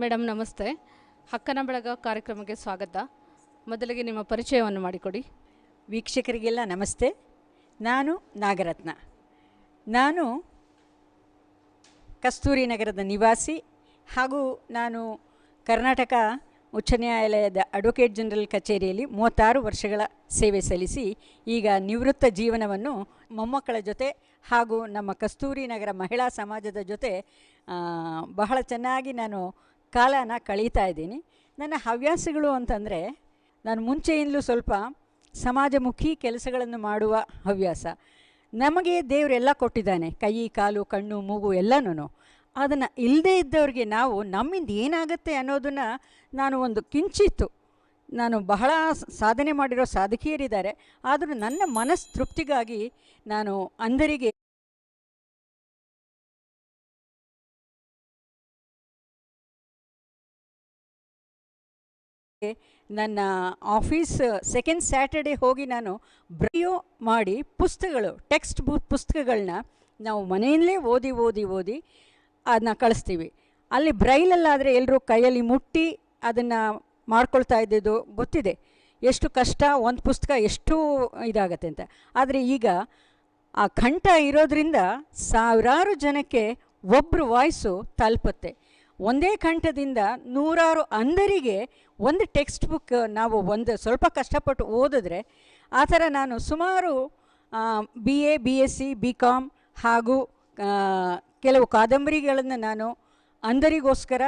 Madam ನಮಸ್ತೆ. ಹಕ್ಕನ ಬಳಗ ಕಾರ್ಯಕ್ರಮಕ್ಕೆ ಸ್ವಾಗತ. ಮೊದಲಿಗೆ ನಿಮ್ಮ ಪರಿಚಯವನ್ನು ಮಾಡಿಕೊಡಿ. ವೀಕ್ಷಕರಿಗೆಲ್ಲ ನಮಸ್ತೆ. ನಾನು ನಾಗರತ್ನ. ನಾನು ಕಸ್ತೂರಿ ನಗರದ ನಿವಾಸಿ ಹಾಗೂ ನಾನು ಕರ್ನಾಟಕ ಉಚ್ಚ ನ್ಯಾಯಾಲಯದ ಅಡ್ವೊಕೇಟ್ ಜನರಲ್ ಕಚೇರಿಯಲ್ಲಿ 36 ವರ್ಷಗಳ ಸೇವೆ ಸಲ್ಲಿಸಿ ಈಗ ನಿವೃತ್ತ ಜೀವನವನ್ನು ಮೊಮ್ಮಕ್ಕಳ ಜೊತೆ ಹಾಗೂ ನಮ್ಮ ಕಸ್ತೂರಿ ನಗರ ಮಹಿಳಾ ಸಮಾಜದ ಜೊತೆ ಬಹಳ ಚೆನ್ನಾಗಿ ನಾನು ಕಾಲನ ಕಳೀತಾ ಇದ್ದೀನಿ. ನನ್ನ ಹವ್ಯಾಸಗಳು ಅಂತಂದರೆ, ನಾನು ಮುಂಚೆಯಿಂದಲೂ ಸ್ವಲ್ಪ ಸಮಾಜಮುಖಿ ಕೆಲಸಗಳನ್ನು ಮಾಡುವ ಹವ್ಯಾಸ. ನಮಗೆ ದೇವರೆಲ್ಲ ಕೊಟ್ಟಿದ್ದಾನೆ, ಕೈ ಕಾಲು ಕಣ್ಣು ಮೂಗು ಎಲ್ಲನೂ. ಅದನ್ನು ಇಲ್ಲದೇ ಇದ್ದವ್ರಿಗೆ ನಾವು ನಮ್ಮಿಂದ ಏನಾಗುತ್ತೆ ಅನ್ನೋದನ್ನು ನಾನು ಒಂದು ಕಿಂಚಿತ್ತು, ನಾನು ಬಹಳ ಸಾಧನೆ ಮಾಡಿರೋ ಸಾಧಕಿಯರಿದ್ದಾರೆ, ಆದರೂ ನನ್ನ ಮನಸ್ಸು ತೃಪ್ತಿಗಾಗಿ ನಾನು ಅಂಧರಿಗೆ ನನ್ನ ಆಫೀಸ್ ಸೆಕೆಂಡ್ ಸ್ಯಾಟರ್ಡೇ ಹೋಗಿ ನಾನು ಬ್ರೈಯೋ ಮಾಡಿ ಪುಸ್ತಕಗಳು, ಟೆಕ್ಸ್ಟ್ ಬುಕ್ ಪುಸ್ತಕಗಳನ್ನ ನಾವು ಮನೆಯಲ್ಲೇ ಓದಿ ಅದನ್ನ ಕಳಿಸ್ತೀವಿ. ಅಲ್ಲಿ ಬ್ರೈಲಲ್ಲಾದರೆ ಎಲ್ಲರೂ ಕೈಯಲ್ಲಿ ಮುಟ್ಟಿ ಅದನ್ನು ಮಾಡ್ಕೊಳ್ತಾ ಇದ್ದಿದ್ದು ಗೊತ್ತಿದೆ, ಎಷ್ಟು ಕಷ್ಟ, ಒಂದು ಪುಸ್ತಕ ಎಷ್ಟು ಇದಾಗತ್ತೆ ಅಂತ. ಆದರೆ ಈಗ ಆ ಕಂಠ ಇರೋದ್ರಿಂದ ಸಾವಿರಾರು ಜನಕ್ಕೆ ಒಬ್ಬರು ವಾಯ್ಸು ತಲುಪುತ್ತೆ. ಒಂದೇ ಕಂಠದಿಂದ ನೂರಾರು ಅಂಧರಿಗೆ ಒಂದು ಟೆಕ್ಸ್ಟ್ ಬುಕ್ ನಾವು ಒಂದು ಸ್ವಲ್ಪ ಕಷ್ಟಪಟ್ಟು ಓದಿದ್ರೆ, ಆ ಥರ ನಾನು ಸುಮಾರು BA BSc BCom ಹಾಗೂ ಕೆಲವು ಕಾದಂಬರಿಗಳನ್ನು ನಾನು ಅಂಧರಿಗೋಸ್ಕರ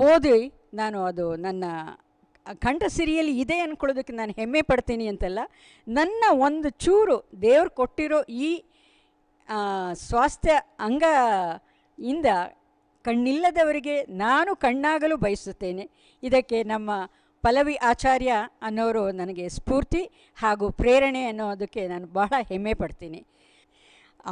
ಓದಿ ನಾನು ಅದು ನನ್ನ ಕಂಠ ಸಿರಿಯಲ್ಲಿ ಇದೆ ಅಂದ್ಕೊಳ್ಳೋದಕ್ಕೆ ನಾನು ಹೆಮ್ಮೆ ಪಡ್ತೀನಿ ಅಂತಲ್ಲ, ನನ್ನ ಒಂದು ಚೂರು ದೇವ್ರು ಕೊಟ್ಟಿರೋ ಈ ಸ್ವಾಸ್ಥ್ಯ ಅಂಗ ಇಂದ ಕಣ್ಣಿಲ್ಲದವರಿಗೆ ನಾನು ಕಣ್ಣಾಗಲು ಬಯಸುತ್ತೇನೆ. ಇದಕ್ಕೆ ನಮ್ಮ ಪಲ್ಲವಿ ಆಚಾರ್ಯ ಅನ್ನೋರು ನನಗೆ ಸ್ಫೂರ್ತಿ ಹಾಗೂ ಪ್ರೇರಣೆ ಅನ್ನೋದಕ್ಕೆ ನಾನು ಬಹಳ ಹೆಮ್ಮೆ ಪಡ್ತೀನಿ.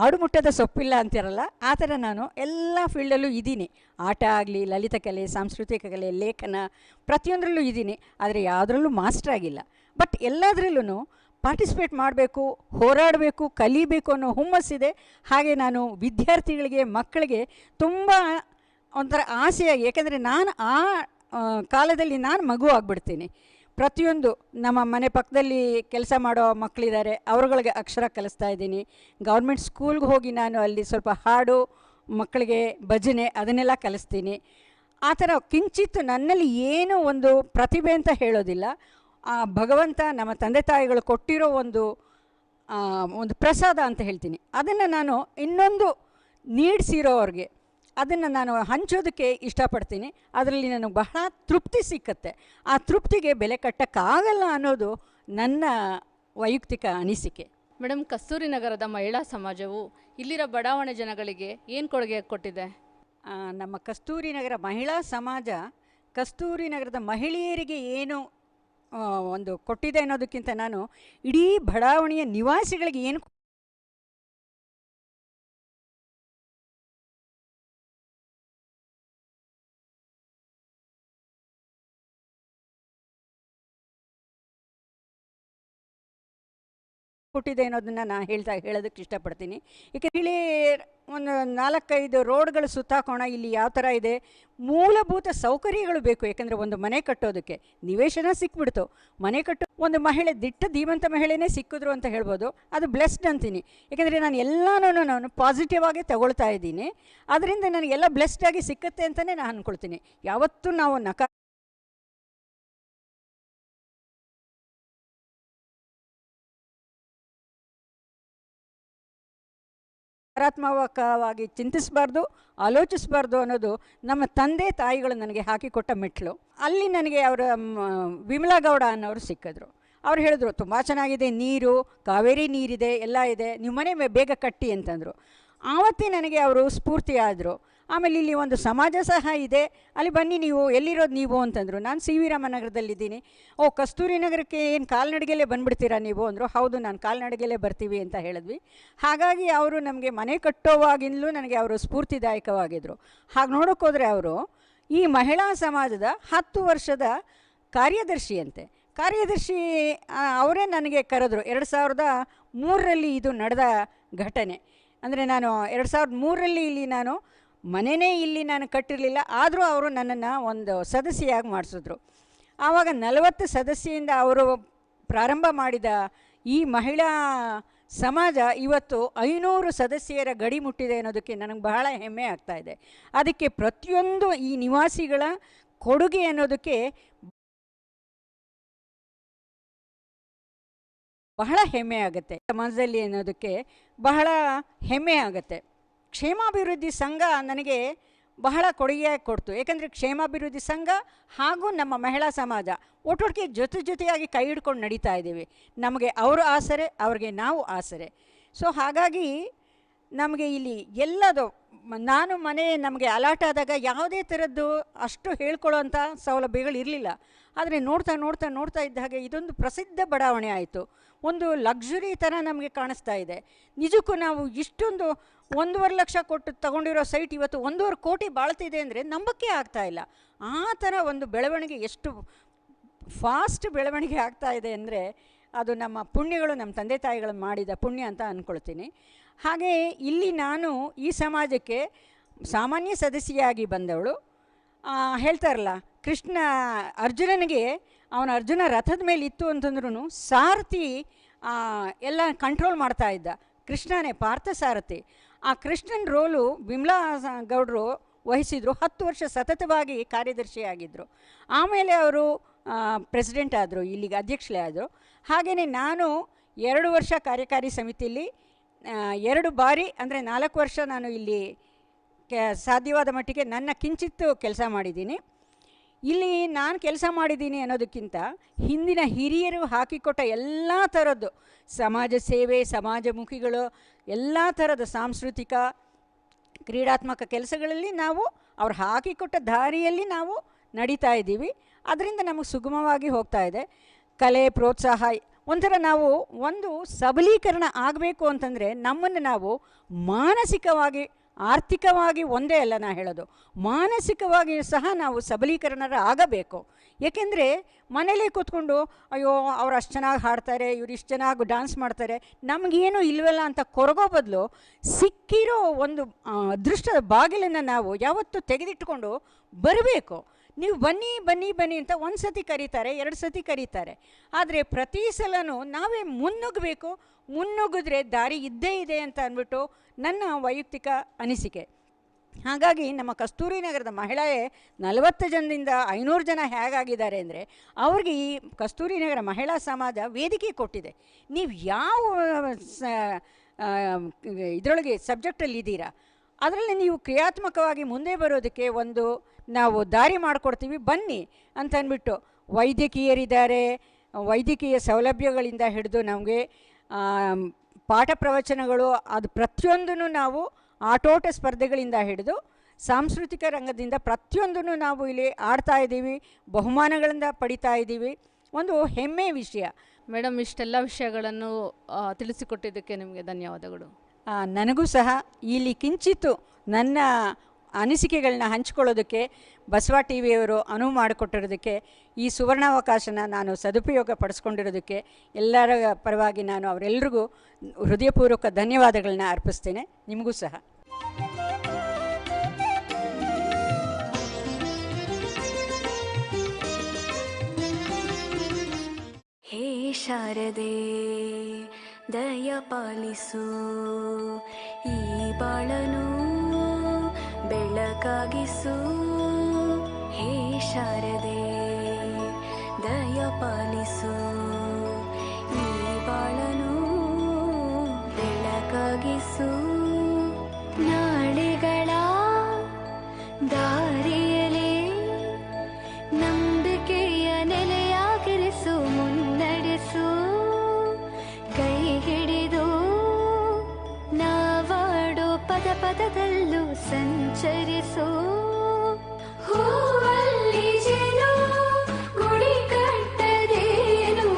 ಆಡುಮುಟ್ಟದ ಸೊಪ್ಪಿಲ್ಲ ಅಂತಿರಲ್ಲ, ಆ ಥರ ನಾನು ಎಲ್ಲ ಫೀಲ್ಡಲ್ಲೂ ಇದ್ದೀನಿ. ಆಟ ಆಗಲಿ, ಲಲಿತ ಕಲೆ, ಸಾಂಸ್ಕೃತಿಕ ಕಲೆ, ಲೇಖನ, ಪ್ರತಿಯೊಂದರಲ್ಲೂ ಇದ್ದೀನಿ. ಆದರೆ ಯಾವುದರಲ್ಲೂ ಮಾಸ್ಟರ್ ಆಗಿಲ್ಲ. ಬಟ್ ಎಲ್ಲದರಲ್ಲೂ ಪಾರ್ಟಿಸಿಪೇಟ್ ಮಾಡಬೇಕು, ಹೋರಾಡಬೇಕು, ಕಲಿಬೇಕು ಅನ್ನೋ ಹುಮ್ಮಸ್ಸಿದೆ. ಹಾಗೆ ನಾನು ವಿದ್ಯಾರ್ಥಿಗಳಿಗೆ, ಮಕ್ಕಳಿಗೆ ತುಂಬ ಒಂಥರ ಆಸೆಯಾಗಿ, ಏಕೆಂದರೆ ನಾನು ಆ ಕಾಲದಲ್ಲಿ ನಾನು ಮಗು ಆಗಿಬಿಡ್ತೀನಿ. ಪ್ರತಿಯೊಂದು ನಮ್ಮ ಮನೆ ಪಕ್ಕದಲ್ಲಿ ಕೆಲಸ ಮಾಡೋ ಮಕ್ಕಳಿದ್ದಾರೆ, ಅವ್ರುಗಳಿಗೆ ಅಕ್ಷರ ಕಲಿಸ್ತಾ ಇದ್ದೀನಿ. ಗೌರ್ಮೆಂಟ್ ಸ್ಕೂಲ್ಗೆ ಹೋಗಿ ನಾನು ಅಲ್ಲಿ ಸ್ವಲ್ಪ ಹಾಡು, ಮಕ್ಕಳಿಗೆ ಭಜನೆ ಅದನ್ನೆಲ್ಲ ಕಲಿಸ್ತೀನಿ. ಆ ಥರ ಕಿಂಚಿತ್ತು ನನ್ನಲ್ಲಿ ಏನೂ ಒಂದು ಪ್ರತಿಭೆ ಅಂತ ಹೇಳೋದಿಲ್ಲ, ಆ ಭಗವಂತ ನಮ್ಮ ತಂದೆ ತಾಯಿಗಳು ಕೊಟ್ಟಿರೋ ಒಂದು ಪ್ರಸಾದ ಅಂತ ಹೇಳ್ತೀನಿ. ಅದನ್ನು ನಾನು ಇನ್ನೊಂದು ನೀಡ್ಸಿರೋವ್ರಿಗೆ ಅದನ್ನು ನಾನು ಹಂಚೋದಕ್ಕೆ ಇಷ್ಟಪಡ್ತೀನಿ. ಅದರಲ್ಲಿ ನನಗೆ ಬಹಳ ತೃಪ್ತಿ ಸಿಕ್ಕತ್ತೆ. ಆ ತೃಪ್ತಿಗೆ ಬೆಲೆ ಕಟ್ಟಕ್ಕಾಗಲ್ಲ ಅನ್ನೋದು ನನ್ನ ವೈಯಕ್ತಿಕ ಅನಿಸಿಕೆ. ಮೇಡಮ್, ಕಸ್ತೂರಿ ನಗರದ ಮಹಿಳಾ ಸಮಾಜವು ಇಲ್ಲಿರೋ ಬಡಾವಣೆ ಜನಗಳಿಗೆ ಏನು ಕೊಡುಗೆ ಕೊಟ್ಟಿದೆ? ನಮ್ಮ ಕಸ್ತೂರಿ ನಗರ ಮಹಿಳಾ ಸಮಾಜ ಕಸ್ತೂರಿ ನಗರದ ಮಹಿಳೆಯರಿಗೆ ಏನು ಒಂದು ಕೊಟ್ಟಿದೆ ಅನ್ನೋದಕ್ಕಿಂತ ನಾನು ಇಡೀ ಬಡಾವಣೆಯ ನಿವಾಸಿಗಳಿಗೆ ಏನು ಕೊಟ್ಟಿದೆ ಅನ್ನೋದನ್ನು ನಾನು ಹೇಳೋದಕ್ಕೆ ಇಷ್ಟಪಡ್ತೀನಿ. ಏಕೆಂದರೆ ಇಲ್ಲಿ ಒಂದು 4-5 ರೋಡ್ಗಳು ಸುತ್ತಾಕೋಣ, ಇಲ್ಲಿ ಯಾವ ಥರ ಇದೆ, ಮೂಲಭೂತ ಸೌಕರ್ಯಗಳು ಬೇಕು. ಯಾಕೆಂದರೆ ಒಂದು ಮನೆ ಕಟ್ಟೋದಕ್ಕೆ ನಿವೇಶನ ಸಿಕ್ಬಿಡ್ತು, ಮನೆ ಒಂದು ಮಹಿಳೆ, ದಿಟ್ಟ ಧೀಮಂತ ಮಹಿಳೆನೇ ಸಿಕ್ಕಿದ್ರು ಅಂತ ಹೇಳ್ಬೋದು. ಅದು ಬ್ಲೆಸ್ಡ್ ಅಂತೀನಿ. ಏಕೆಂದರೆ ನಾನು ಎಲ್ಲನೂ ನಾನು ಪಾಸಿಟಿವ್ ಆಗಿ ತಗೊಳ್ತಾ ಇದ್ದೀನಿ. ಅದರಿಂದ ನನಗೆಲ್ಲ ಬ್ಲೆಸ್ಡ್ ಆಗಿ ಸಿಕ್ಕತ್ತೆ ಅಂತಲೇ ನಾನು ಅಂದ್ಕೊಳ್ತೀನಿ. ಯಾವತ್ತೂ ನಾವು ನಕಾರಾತ್ಮಕವಾಗಿ ಚಿಂತಿಸಬಾರ್ದು, ಆಲೋಚಿಸಬಾರ್ದು ಅನ್ನೋದು ನಮ್ಮ ತಂದೆ ತಾಯಿಗಳು ನನಗೆ ಹಾಕಿಕೊಟ್ಟ ಮೆಟ್ಲು. ಅಲ್ಲಿ ನನಗೆ ಅವರ ವಿಮಲಾ ಗೌಡ ಅನ್ನೋರು ಸಿಕ್ಕಿದ್ರು. ಅವ್ರು ಹೇಳಿದ್ರು, ತುಂಬ ಚೆನ್ನಾಗಿದೆ ನೀರು, ಕಾವೇರಿ ನೀರಿದೆ, ಎಲ್ಲ ಇದೆ, ನೀವು ಮನೆ ಬೇಗ ಕಟ್ಟಿ ಅಂತಂದರು. ಆವತ್ತೇ ನನಗೆ ಅವರು ಸ್ಫೂರ್ತಿ ಆದರು. ಆಮೇಲೆ ಇಲ್ಲಿ ಒಂದು ಸಮಾಜ ಸಹ ಇದೆ, ಅಲ್ಲಿ ಬನ್ನಿ, ನೀವು ಎಲ್ಲಿರೋದು ನೀವು ಅಂತಂದರು. ನಾನು ಸಿ ವಿ ರಾಮನಗರದಲ್ಲಿದ್ದೀನಿ. ಓ, ಕಸ್ತೂರಿ ನಗರಕ್ಕೆ ಏನು ಕಾಲ್ನಡಿಗೆಲೇ ಬಂದುಬಿಡ್ತೀರಾ ನೀವು ಅಂದರು. ಹೌದು, ನಾನು ಕಾಲ್ನಡಿಗೆಲೇ ಬರ್ತೀವಿ ಅಂತ ಹೇಳಿದ್ವಿ. ಹಾಗಾಗಿ ಅವರು ನಮಗೆ ಮನೆ ಕಟ್ಟೋವಾಗಿಂದಲೂ ನನಗೆ ಅವರು ಸ್ಫೂರ್ತಿದಾಯಕವಾಗಿದ್ದರು. ಹಾಗೆ ನೋಡೋಕ್ಕೋದ್ರೆ ಅವರು ಈ ಮಹಿಳಾ ಸಮಾಜದ 10 ವರ್ಷದ ಕಾರ್ಯದರ್ಶಿಯಂತೆ. ಕಾರ್ಯದರ್ಶಿ ಅವರೇ ನನಗೆ ಕರೆದ್ರು. 2003ರಲ್ಲಿ ಇದು ನಡೆದ ಘಟನೆ. ಅಂದರೆ ನಾನು 2003ರಲ್ಲಿ ಇಲ್ಲಿ ನಾನು ಮನೆಯೇ ಇಲ್ಲಿ ನಾನು ಕಟ್ಟಿರಲಿಲ್ಲ, ಆದರೂ ಅವರು ನನ್ನನ್ನು ಒಂದು ಸದಸ್ಯೆಯಾಗಿ ಮಾಡಿಸಿದ್ರು. ಆವಾಗ 40 ಸದಸ್ಯೆಯಿಂದ ಅವರು ಪ್ರಾರಂಭ ಮಾಡಿದ ಈ ಮಹಿಳಾ ಸಮಾಜ ಇವತ್ತು 500 ಸದಸ್ಯರ ಗಡಿ ಮುಟ್ಟಿದೆ ಅನ್ನೋದಕ್ಕೆ ನನಗೆ ಬಹಳ ಹೆಮ್ಮೆ ಆಗ್ತಾಯಿದೆ. ಅದಕ್ಕೆ ಪ್ರತಿಯೊಂದು ಈ ನಿವಾಸಿಗಳ ಕೊಡುಗೆ ಅನ್ನೋದಕ್ಕೆ ಬಹಳ ಹೆಮ್ಮೆ ಆಗುತ್ತೆ, ಸಮಾಜದಲ್ಲಿ ಅನ್ನೋದಕ್ಕೆ ಬಹಳ ಹೆಮ್ಮೆ ಆಗುತ್ತೆ. ಕ್ಷೇಮಾಭಿವೃದ್ಧಿ ಸಂಘ ನನಗೆ ಬಹಳ ಕೊಡುಗೆಯಾಗಿ ಕೊಡ್ತು. ಏಕೆಂದರೆ ಕ್ಷೇಮಾಭಿವೃದ್ಧಿ ಸಂಘ ಹಾಗೂ ನಮ್ಮ ಮಹಿಳಾ ಸಮಾಜ ಒಟ್ಟೊಟ್ಟಿಗೆ ಜೊತೆಯಾಗಿ ಕೈ ಹಿಡ್ಕೊಂಡು ನಡೀತಾ ಇದ್ದೀವಿ. ನಮಗೆ ಅವರು ಆಸರೆ, ಅವ್ರಿಗೆ ನಾವು ಆಸರೆ. ಸೊ ಹಾಗಾಗಿ ನಮಗೆ ಇಲ್ಲಿ ಎಲ್ಲದು ನಾನು ಮನೆ ನಮಗೆ ಅಲಾಟ್ ಆದಾಗ ಯಾವುದೇ ಥರದ್ದು ಅಷ್ಟು ಹೇಳ್ಕೊಳ್ಳೋಂಥ ಸೌಲಭ್ಯಗಳು ಇರಲಿಲ್ಲ. ಆದರೆ ನೋಡ್ತಾ ಇದ್ದ ಹಾಗೆ ಇದೊಂದು ಪ್ರಸಿದ್ಧ ಬಡಾವಣೆ ಆಯಿತು. ಒಂದು ಲಕ್ಸುರಿ ಥರ ನಮಗೆ ಕಾಣಿಸ್ತಾ ಇದೆ. ನಿಜಕ್ಕೂ ನಾವು ಇಷ್ಟೊಂದು 1.5 ಲಕ್ಷ ಕೊಟ್ಟು ತಗೊಂಡಿರೋ ಸೈಟ್ ಇವತ್ತು 1.5 ಕೋಟಿ ಬಾಳ್ತಿದೆ ಅಂದರೆ ನಂಬಕ್ಕೆ ಆಗ್ತಾಯಿಲ್ಲ. ಆ ಥರ ಒಂದು ಬೆಳವಣಿಗೆ, ಎಷ್ಟು ಫಾಸ್ಟ್ ಬೆಳವಣಿಗೆ ಆಗ್ತಾ ಇದೆ ಅಂದರೆ ಅದು ನಮ್ಮ ಪುಣ್ಯಗಳು, ನಮ್ಮ ತಂದೆ ತಾಯಿಗಳು ಮಾಡಿದ ಪುಣ್ಯ ಅಂತ ಅಂದ್ಕೊಳ್ತೀನಿ. ಹಾಗೆ ಇಲ್ಲಿ ನಾನು ಈ ಸಮಾಜಕ್ಕೆ ಸಾಮಾನ್ಯ ಸದಸ್ಯೆಯಾಗಿ ಬಂದವಳು. ಹೇಳ್ತಾರಲ್ಲ, ಅರ್ಜುನನಿಗೆ ಅವನ ಅರ್ಜುನ ರಥದ ಮೇಲೆ ಇತ್ತು ಅಂತಂದ್ರೂ ಸಾರಥಿ ಎಲ್ಲ ಕಂಟ್ರೋಲ್ ಮಾಡ್ತಾ ಇದ್ದ. ಕೃಷ್ಣನೇ ಪಾರ್ಥಸಾರಥಿ. ಆ ಕೃಷ್ಣನ ರೋಲು ಬಿಮ್ಲಾ ಗೌಡರು ವಹಿಸಿದರು. 10 ವರ್ಷ ಸತತವಾಗಿ ಕಾರ್ಯದರ್ಶಿಯಾಗಿದ್ದರು. ಆಮೇಲೆ ಅವರು ಪ್ರೆಸಿಡೆಂಟ್ ಆದರು, ಇಲ್ಲಿಗೆ ಅಧ್ಯಕ್ಷರೇ ಆದರು. ಹಾಗೆಯೇ ನಾನು 2 ವರ್ಷ ಕಾರ್ಯಕಾರಿ ಸಮಿತಿಯಲ್ಲಿ, 2 ಬಾರಿ ಅಂದರೆ 4 ವರ್ಷ ನಾನು ಇಲ್ಲಿ ಸಾಧ್ಯವಾದ ಮಟ್ಟಿಗೆ ನನ್ನ ಕಿಂಚಿತ್ತು ಕೆಲಸ ಮಾಡಿದ್ದೀನಿ. ಇಲ್ಲಿ ನಾನು ಕೆಲಸ ಮಾಡಿದ್ದೀನಿ ಅನ್ನೋದಕ್ಕಿಂತ ಹಿಂದಿನ ಹಿರಿಯರು ಹಾಕಿಕೊಟ್ಟ ಎಲ್ಲ ಥರದ್ದು ಸಮಾಜ ಸೇವೆ, ಸಮಾಜಮುಖಿಗಳು, ಎಲ್ಲ ಥರದ ಸಾಂಸ್ಕೃತಿಕ ಕ್ರೀಡಾತ್ಮಕ ಕೆಲಸಗಳಲ್ಲಿ ನಾವು ಅವ್ರು ಹಾಕಿಕೊಟ್ಟ ದಾರಿಯಲ್ಲಿ ನಾವು ನಡೀತಾ ಇದ್ದೀವಿ. ಅದರಿಂದ ನಮಗೆ ಸುಗಮವಾಗಿ ಹೋಗ್ತಾ ಇದೆ. ಕಲೆ ಪ್ರೋತ್ಸಾಹ ಒಂಥರ ನಾವು ಒಂದು ಸಬಲೀಕರಣ ಆಗಬೇಕು ಅಂತಂದರೆ ನಮ್ಮನ್ನು ನಾವು ಮಾನಸಿಕವಾಗಿ, ಆರ್ಥಿಕವಾಗಿ ಒಂದೇ ಅಲ್ಲ ನಾ ಹೇಳೋದು, ಮಾನಸಿಕವಾಗಿ ಸಹ ನಾವು ಸಬಲೀಕರಣರಾಗಬೇಕು. ಏಕೆಂದರೆ ಮನೇಲೇ ಕೂತ್ಕೊಂಡು ಅಯ್ಯೋ ಅವ್ರು ಅಷ್ಟು ಚೆನ್ನಾಗಿ ಹಾಡ್ತಾರೆ, ಇವ್ರು ಇಷ್ಟು ಚೆನ್ನಾಗಿ ಡ್ಯಾನ್ಸ್ ಮಾಡ್ತಾರೆ, ನಮಗೇನು ಇಲ್ವಲ್ಲ ಅಂತ ಕೊರಗೋ ಬದಲು ಸಿಕ್ಕಿರೋ ಒಂದು ಅದೃಷ್ಟದ ಬಾಗಿಲನ್ನು ನಾವು ಯಾವತ್ತೂ ತೆಗೆದಿಟ್ಕೊಂಡು ಬರಬೇಕು. ನೀವು ಬನ್ನಿ ಬನ್ನಿ ಬನ್ನಿ ಅಂತ 1 ಸತಿ ಕರೀತಾರೆ, 2 ಸತಿ ಕರೀತಾರೆ. ಆದರೆ ಪ್ರತಿ ಸಲನೂ ನಾವೇ ಮುನ್ನುಗ್ಗಬೇಕು. ಮುನ್ನುಗ್ಗಿದ್ರೆ ದಾರಿ ಇದ್ದೇ ಇದೆ ಅಂತ ಅಂದ್ಬಿಟ್ಟು ನನ್ನ ವೈಯಕ್ತಿಕ ಅನಿಸಿಕೆ. ಹಾಗಾಗಿ ನಮ್ಮ ಕಸ್ತೂರಿ ನಗರದ ಮಹಿಳೆ 40 ಜನದಿಂದ 500 ಜನ ಹೇಗಾಗಿದ್ದಾರೆ ಅಂದರೆ ಅವ್ರಿಗೆ ಈ ಕಸ್ತೂರಿ ನಗರ ಮಹಿಳಾ ಸಮಾಜ ವೇದಿಕೆ ಕೊಟ್ಟಿದೆ. ನೀವು ಯಾವ ಇದರೊಳಗೆ ಸಬ್ಜೆಕ್ಟಲ್ಲಿ ಇದ್ದೀರಾ ಅದರಲ್ಲಿ ನೀವು ಕ್ರಿಯಾತ್ಮಕವಾಗಿ ಮುಂದೆ ಬರೋದಕ್ಕೆ ಒಂದು ನಾವು ದಾರಿ ಮಾಡಿಕೊಡ್ತೀವಿ, ಬನ್ನಿ ಅಂತ ಅಂದ್ಬಿಟ್ಟು ವೈದ್ಯಕೀಯರಿದ್ದಾರೆ. ವೈದ್ಯಕೀಯ ಸೌಲಭ್ಯಗಳಿಂದ ಹಿಡಿದು ನಮಗೆ ಪಾಠ ಪ್ರವಚನಗಳು, ಅದು ಪ್ರತಿಯೊಂದೂ ನಾವು ಆಟೋಟ ಸ್ಪರ್ಧೆಗಳಿಂದ ಹಿಡಿದು ಸಾಂಸ್ಕೃತಿಕ ರಂಗದಿಂದ ಪ್ರತಿಯೊಂದನ್ನು ನಾವು ಇಲ್ಲಿ ಆಡ್ತಾ ಇದ್ದೀವಿ, ಬಹುಮಾನಗಳಿಂದ ಪಡಿತಾ ಇದ್ದೀವಿ. ಒಂದು ಹೆಮ್ಮೆ ವಿಷಯ. ಮೇಡಮ್, ಇಷ್ಟೆಲ್ಲ ವಿಷಯಗಳನ್ನು ತಿಳಿಸಿಕೊಟ್ಟಿದ್ದಕ್ಕೆ ನಿಮಗೆ ಧನ್ಯವಾದಗಳು. ನನಗೂ ಸಹ ಇಲ್ಲಿ ಕಿಂಚಿತ್ತು ನನ್ನ ಅನಿಸಿಕೆಗಳನ್ನ ಹಂಚ್ಕೊಳ್ಳೋದಕ್ಕೆ ಬಸವ ಟಿ ವಿಯವರು ಅನುವು ಮಾಡಿಕೊಟ್ಟಿರೋದಕ್ಕೆ, ಈ ಸುವರ್ಣಾವಕಾಶನ ನಾನು ಸದುಪಯೋಗ ಪಡಿಸ್ಕೊಂಡಿರೋದಕ್ಕೆ ಎಲ್ಲರ ಪರವಾಗಿ ನಾನು ಅವರೆಲ್ಲರಿಗೂ ಹೃದಯಪೂರ್ವಕ ಧನ್ಯವಾದಗಳನ್ನ ಅರ್ಪಿಸ್ತೇನೆ. ನಿಮಗೂ ಸಹ. ಹೇ ಶಾರದೆ ದಯ ಪಾಲಿಸು, ಈ ಬಾಳನು ಬೆಳಕಾಗಿಸು. ಹೇ ಶಾರದೆ ದಯ ಪಾಲಿಸು, ಈ ಬಾಳನು ಬೆಳಕಾಗಿಸು. ನಾಳೆಗಳ ದಾರಿಯಲೇ ನಂಬಿಕೆಯ ನೆಲೆಯಾಗಿರಿಸು, ಮುನ್ನಡೆಸು. ಕೈ ಹಿಡಿದು ನಾವಾಡೋ ಪದದಲ್ಲೂ ಸಂಚರಿಸು. ಹೂವಲ್ಲಿ ಜೇನು ಗುಡಿ ಕಟ್ಟದೇನು,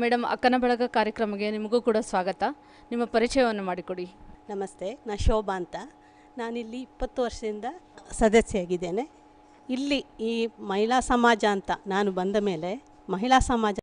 ಮೇಡಮ್, ಅಕ್ಕನ ಬಳಗ ಕಾರ್ಯಕ್ರಮಕ್ಕೆ ನಿಮಗೂ ಕೂಡ ಸ್ವಾಗತ. ನಿಮ್ಮ ಪರಿಚಯವನ್ನು ಮಾಡಿಕೊಡಿ. ನಮಸ್ತೆ, ನಾನು ಶೋಭಾ ಅಂತ. ನಾನಿಲ್ಲಿ 20 ವರ್ಷದಿಂದ ಸದಸ್ಯೆಯಾಗಿದ್ದೇನೆ. ಇಲ್ಲಿ ಈ ಮಹಿಳಾ ಸಮಾಜ ಅಂತ ನಾನು ಬಂದ ಮೇಲೆ ಮಹಿಳಾ ಸಮಾಜ